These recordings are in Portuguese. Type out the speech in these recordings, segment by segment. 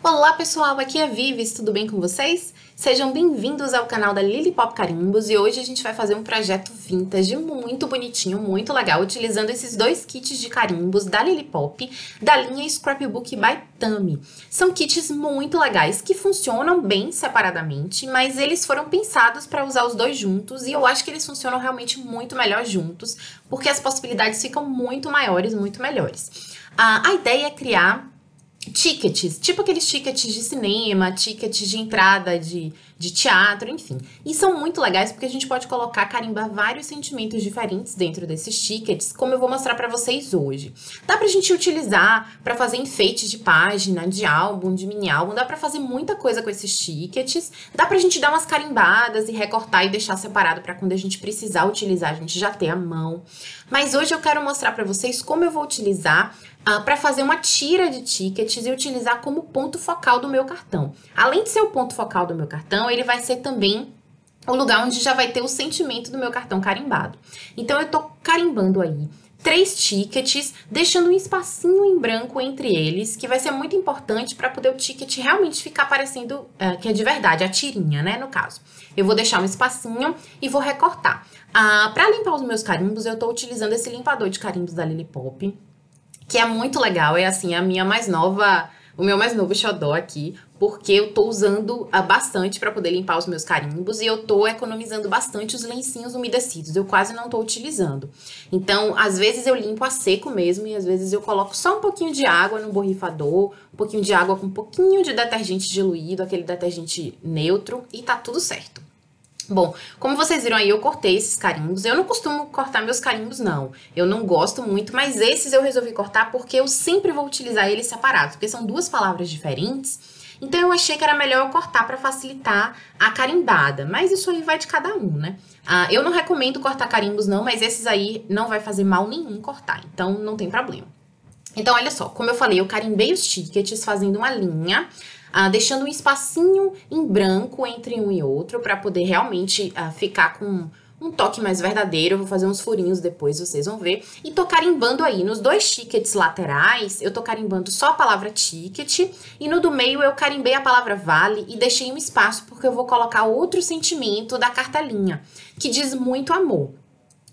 Olá pessoal, aqui é a Vives, tudo bem com vocês? Sejam bem-vindos ao canal da Lily Pop Carimbos e hoje a gente vai fazer um projeto vintage muito bonitinho, muito legal, utilizando esses dois kits de carimbos da Lily Pop, da linha Scrapbook by Tami. São kits muito legais que funcionam bem separadamente, mas eles foram pensados para usar os dois juntos e eu acho que eles funcionam realmente muito melhor juntos, porque as possibilidades ficam muito maiores, muito melhores. A ideia é criar tickets, tipo aqueles tickets de cinema, tickets de entrada de teatro, enfim. E são muito legais porque a gente pode colocar, carimbar vários sentimentos diferentes dentro desses tickets, como eu vou mostrar pra vocês hoje. Dá pra gente utilizar pra fazer enfeite de página, de álbum, de mini álbum, dá pra fazer muita coisa com esses tickets, dá pra gente dar umas carimbadas e recortar e deixar separado pra quando a gente precisar utilizar, a gente já ter a mão. Mas hoje eu quero mostrar pra vocês como eu vou utilizar para fazer uma tira de tickets e utilizar como ponto focal do meu cartão. Além de ser o ponto focal do meu cartão, ele vai ser também o lugar onde já vai ter o sentimento do meu cartão carimbado. Então, eu tô carimbando aí 3 tickets, deixando um espacinho em branco entre eles, que vai ser muito importante para poder o ticket realmente ficar parecendo que é de verdade, a tirinha, né, no caso. Eu vou deixar um espacinho e vou recortar. Para limpar os meus carimbos, eu tô utilizando esse limpador de carimbos da Lily Pop, que é muito legal, é assim, a minha mais nova, o meu mais novo xodó aqui, porque eu tô usando bastante para poder limpar os meus carimbos e eu tô economizando bastante os lencinhos umedecidos, eu quase não tô utilizando. Então, às vezes eu limpo a seco mesmo e às vezes eu coloco só um pouquinho de água no borrifador, um pouquinho de água com um pouquinho de detergente diluído, aquele detergente neutro, e tá tudo certo. Bom, como vocês viram aí, eu cortei esses carimbos. Eu não costumo cortar meus carimbos, não. Eu não gosto muito, mas esses eu resolvi cortar porque eu sempre vou utilizar eles separados, porque são duas palavras diferentes. Então eu achei que era melhor eu cortar para facilitar a carimbada. Mas isso aí vai de cada um, né? Eu não recomendo cortar carimbos, não, mas esses aí não vai fazer mal nenhum cortar, então não tem problema. Então, olha só, como eu falei, eu carimbei os tickets fazendo uma linha, deixando um espacinho em branco entre um e outro para poder realmente ficar com um toque mais verdadeiro. Eu vou fazer uns furinhos depois, vocês vão ver. E tô carimbando aí, nos dois tickets laterais, eu tô carimbando só a palavra ticket, e no do meio eu carimbei a palavra vale e deixei um espaço porque eu vou colocar outro sentimento da cartelinha, que diz muito amor.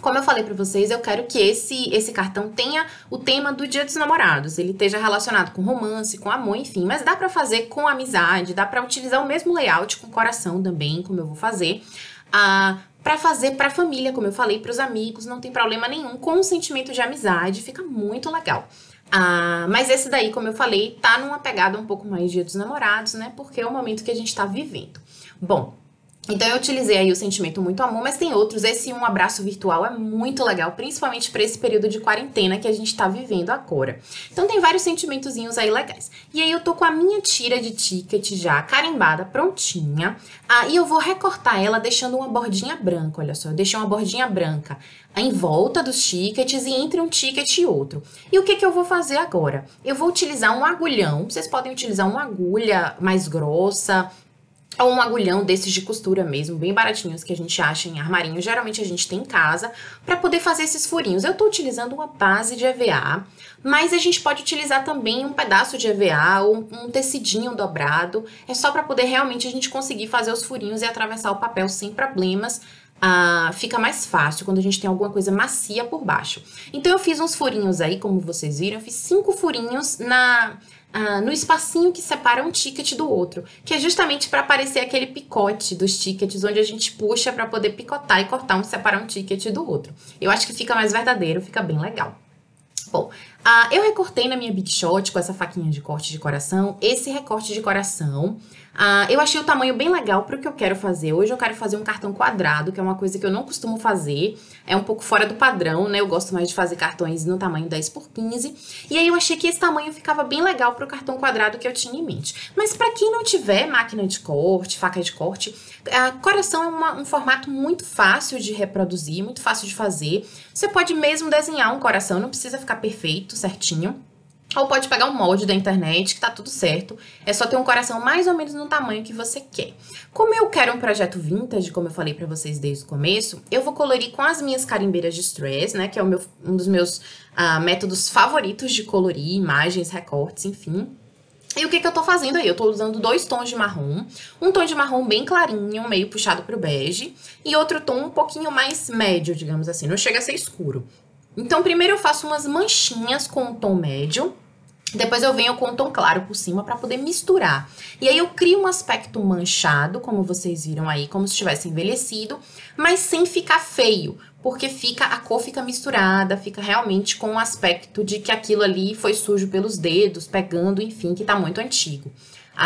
Como eu falei pra vocês, eu quero que esse cartão tenha o tema do Dia dos Namorados. Ele esteja relacionado com romance, com amor, enfim. Mas dá pra fazer com amizade, dá pra utilizar o mesmo layout com coração também, como eu vou fazer. Pra fazer pra família, como eu falei, pros amigos, não tem problema nenhum. Com um sentimento de amizade, fica muito legal. Mas esse daí, como eu falei, tá numa pegada um pouco mais Dia dos Namorados, né? Porque é o momento que a gente tá vivendo. Bom, então eu utilizei aí o sentimento muito amor, mas tem outros. Esse um abraço virtual é muito legal, principalmente para esse período de quarentena que a gente tá vivendo agora. Então tem vários sentimentozinhos aí legais. E aí eu tô com a minha tira de ticket já carimbada, prontinha. E eu vou recortar ela deixando uma bordinha branca, olha só. Eu deixei uma bordinha branca em volta dos tickets e entre um ticket e outro. E o que que eu vou fazer agora? Eu vou utilizar um agulhão. Vocês podem utilizar uma agulha mais grossa, ou um agulhão desses de costura mesmo, bem baratinhos, que a gente acha em armarinho. Geralmente a gente tem em casa, para poder fazer esses furinhos. Eu tô utilizando uma base de EVA, mas a gente pode utilizar também um pedaço de EVA ou um tecidinho dobrado. É só para poder realmente a gente conseguir fazer os furinhos e atravessar o papel sem problemas. Fica mais fácil quando a gente tem alguma coisa macia por baixo. Então eu fiz uns furinhos aí, como vocês viram, eu fiz 5 furinhos no espacinho que separa um ticket do outro, que é justamente para aparecer aquele picote dos tickets, onde a gente puxa para poder picotar e cortar separar um ticket do outro. Eu acho que fica mais verdadeiro, fica bem legal. Bom, eu recortei na minha Big Shot com essa faquinha de corte de coração, esse recorte de coração. Eu achei o tamanho bem legal para o que eu quero fazer. Hoje eu quero fazer um cartão quadrado, que é uma coisa que eu não costumo fazer. É um pouco fora do padrão, né? Eu gosto mais de fazer cartões no tamanho 10x15. E aí eu achei que esse tamanho ficava bem legal para o cartão quadrado que eu tinha em mente. Mas para quem não tiver máquina de corte, faca de corte, coração é um formato muito fácil de reproduzir, muito fácil de fazer. Você pode mesmo desenhar um coração, não precisa ficar perfeito, certinho. Ou pode pegar um molde da internet, que tá tudo certo. É só ter um coração mais ou menos no tamanho que você quer. Como eu quero um projeto vintage, como eu falei pra vocês desde o começo, eu vou colorir com as minhas carimbeiras de stress, né? Que é um dos meus métodos favoritos de colorir, imagens, recortes, enfim. E o que eu tô fazendo aí? Eu tô usando dois tons de marrom. Um tom de marrom bem clarinho, meio puxado pro bege. E outro tom um pouquinho mais médio, digamos assim. Não chega a ser escuro. Então, primeiro eu faço umas manchinhas com o tom médio. Depois eu venho com o tom claro por cima para poder misturar. E aí eu crio um aspecto manchado, como vocês viram aí, como se tivesse envelhecido, mas sem ficar feio, porque a cor fica misturada, fica realmente com o aspecto de que aquilo ali foi sujo pelos dedos, pegando, enfim, que tá muito antigo.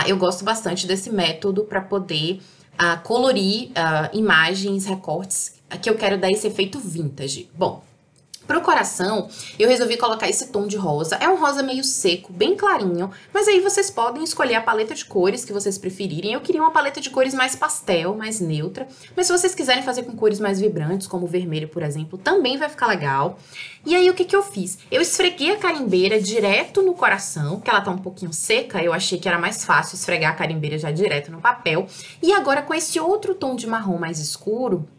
Eu gosto bastante desse método para poder colorir imagens, recortes, que eu quero dar esse efeito vintage. Bom, pro coração, eu resolvi colocar esse tom de rosa. É um rosa meio seco, bem clarinho, mas aí vocês podem escolher a paleta de cores que vocês preferirem. Eu queria uma paleta de cores mais pastel, mais neutra, mas se vocês quiserem fazer com cores mais vibrantes, como o vermelho, por exemplo, também vai ficar legal. E aí, o que eu fiz? Eu esfreguei a carimbeira direto no coração, que ela tá um pouquinho seca, eu achei que era mais fácil esfregar a carimbeira já direto no papel. E agora, com esse outro tom de marrom mais escuro,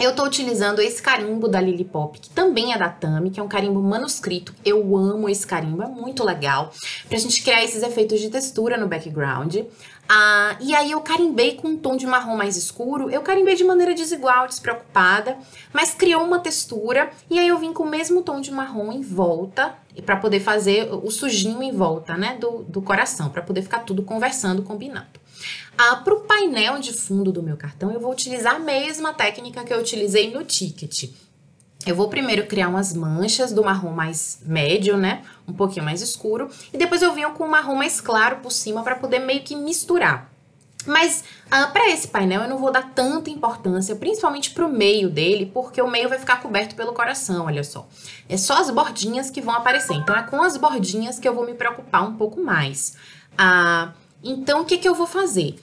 eu tô utilizando esse carimbo da Lily Pop, que também é da Tami, que é um carimbo manuscrito. Eu amo esse carimbo, é muito legal, pra gente criar esses efeitos de textura no background. E aí eu carimbei com um tom de marrom mais escuro, eu carimbei de maneira desigual, despreocupada, mas criou uma textura, e aí eu vim com o mesmo tom de marrom em volta, pra poder fazer o sujinho em volta, né, do coração, pra poder ficar tudo conversando, combinando. Para o painel de fundo do meu cartão, eu vou utilizar a mesma técnica que eu utilizei no ticket. Eu vou primeiro criar umas manchas do marrom mais médio, né? Um pouquinho mais escuro. E depois eu venho com o marrom mais claro por cima para poder meio que misturar. Mas para esse painel eu não vou dar tanta importância, principalmente para o meio dele, porque o meio vai ficar coberto pelo coração, olha só. É só as bordinhas que vão aparecer. Então é com as bordinhas que eu vou me preocupar um pouco mais. Então, o que eu vou fazer?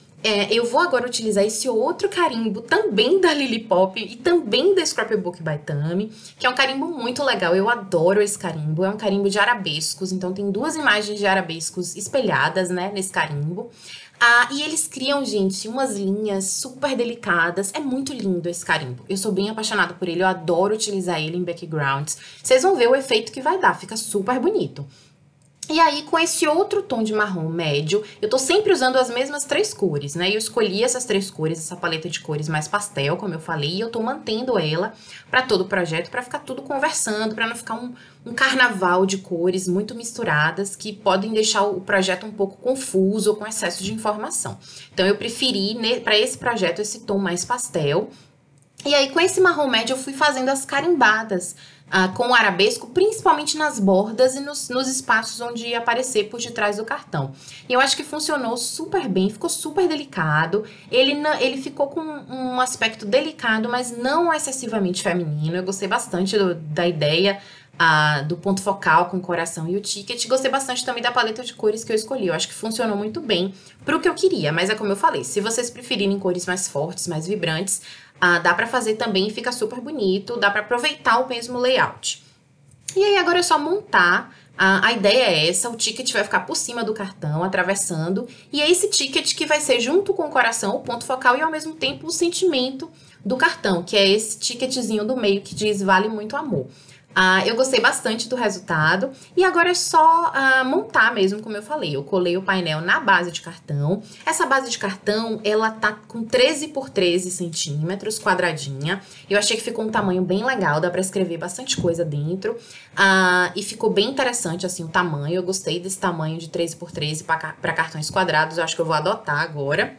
Eu vou agora utilizar esse outro carimbo, também da Lily Pop e também da Scrapbook by Tami, que é um carimbo muito legal, eu adoro esse carimbo, é um carimbo de arabescos, então tem duas imagens de arabescos espelhadas, né, nesse carimbo. E eles criam, gente, umas linhas super delicadas, é muito lindo esse carimbo, eu sou bem apaixonada por ele, eu adoro utilizar ele em backgrounds, vocês vão ver o efeito que vai dar, fica super bonito. E aí, com esse outro tom de marrom médio, eu tô sempre usando as mesmas três cores, né? Eu escolhi essas três cores, essa paleta de cores mais pastel, como eu falei, e eu tô mantendo ela pra todo o projeto, pra ficar tudo conversando, pra não ficar um carnaval de cores muito misturadas, que podem deixar o projeto um pouco confuso ou com excesso de informação. Então, eu preferi, pra esse projeto, esse tom mais pastel. E aí, com esse marrom médio, eu fui fazendo as carimbadas com o arabesco, principalmente nas bordas e nos espaços onde ia aparecer por detrás do cartão. E eu acho que funcionou super bem, ficou super delicado. Ele ficou com um aspecto delicado, mas não excessivamente feminino. Eu gostei bastante da ideia do ponto focal com o coração e o ticket. Gostei bastante também da paleta de cores que eu escolhi. Eu acho que funcionou muito bem pro que eu queria. Mas é como eu falei, se vocês preferirem cores mais fortes, mais vibrantes, dá pra fazer também e fica super bonito, dá pra aproveitar o mesmo layout. E aí agora é só montar, a ideia é essa, o ticket vai ficar por cima do cartão, atravessando, e é esse ticket que vai ser junto com o coração, o ponto focal e ao mesmo tempo o sentimento do cartão, que é esse ticketzinho do meio que diz vale muito amor. Eu gostei bastante do resultado e agora é só montar mesmo, como eu falei. Eu colei o painel na base de cartão. Essa base de cartão, ela tá com 13 por 13 centímetros, quadradinha. Eu achei que ficou um tamanho bem legal, dá pra escrever bastante coisa dentro. E ficou bem interessante, assim, o tamanho. Eu gostei desse tamanho de 13 por 13 para cartões quadrados, eu acho que eu vou adotar agora.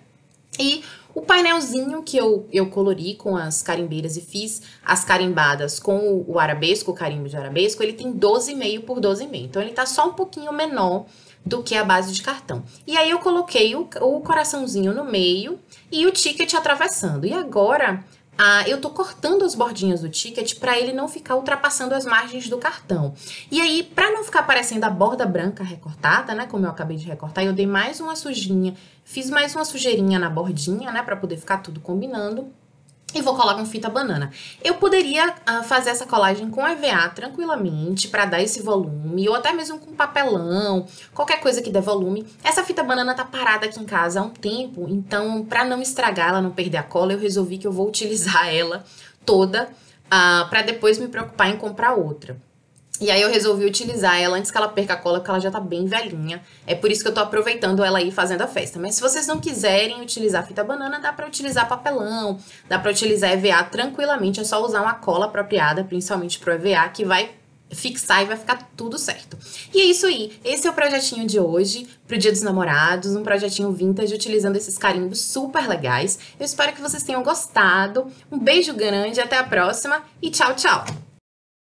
E o painelzinho que eu colori com as carimbeiras e fiz as carimbadas com o arabesco, o carimbo de arabesco, ele tem 12,5 por 12,5. Então, ele tá só um pouquinho menor do que a base de cartão. E aí, eu coloquei o coraçãozinho no meio e o ticket atravessando. E agora, eu tô cortando as bordinhas do ticket para ele não ficar ultrapassando as margens do cartão. E aí, para não ficar parecendo a borda branca recortada, né, como eu acabei de recortar, eu dei mais uma sujinha, fiz mais uma sujeirinha na bordinha, né, para poder ficar tudo combinando. E vou colar com fita banana. Eu poderia fazer essa colagem com EVA tranquilamente para dar esse volume, ou até mesmo com papelão, qualquer coisa que dê volume. Essa fita banana tá parada aqui em casa há um tempo, então para não estragar, ela não perder a cola, eu resolvi que eu vou utilizar ela toda para depois me preocupar em comprar outra. E aí eu resolvi utilizar ela antes que ela perca a cola, porque ela já tá bem velhinha. É por isso que eu tô aproveitando ela aí fazendo a festa. Mas se vocês não quiserem utilizar fita banana, dá pra utilizar papelão, dá pra utilizar EVA tranquilamente. É só usar uma cola apropriada, principalmente pro EVA, que vai fixar e vai ficar tudo certo. E é isso aí. Esse é o projetinho de hoje, pro Dia dos Namorados, um projetinho vintage utilizando esses carimbos super legais. Eu espero que vocês tenham gostado. Um beijo grande, até a próxima e tchau, tchau!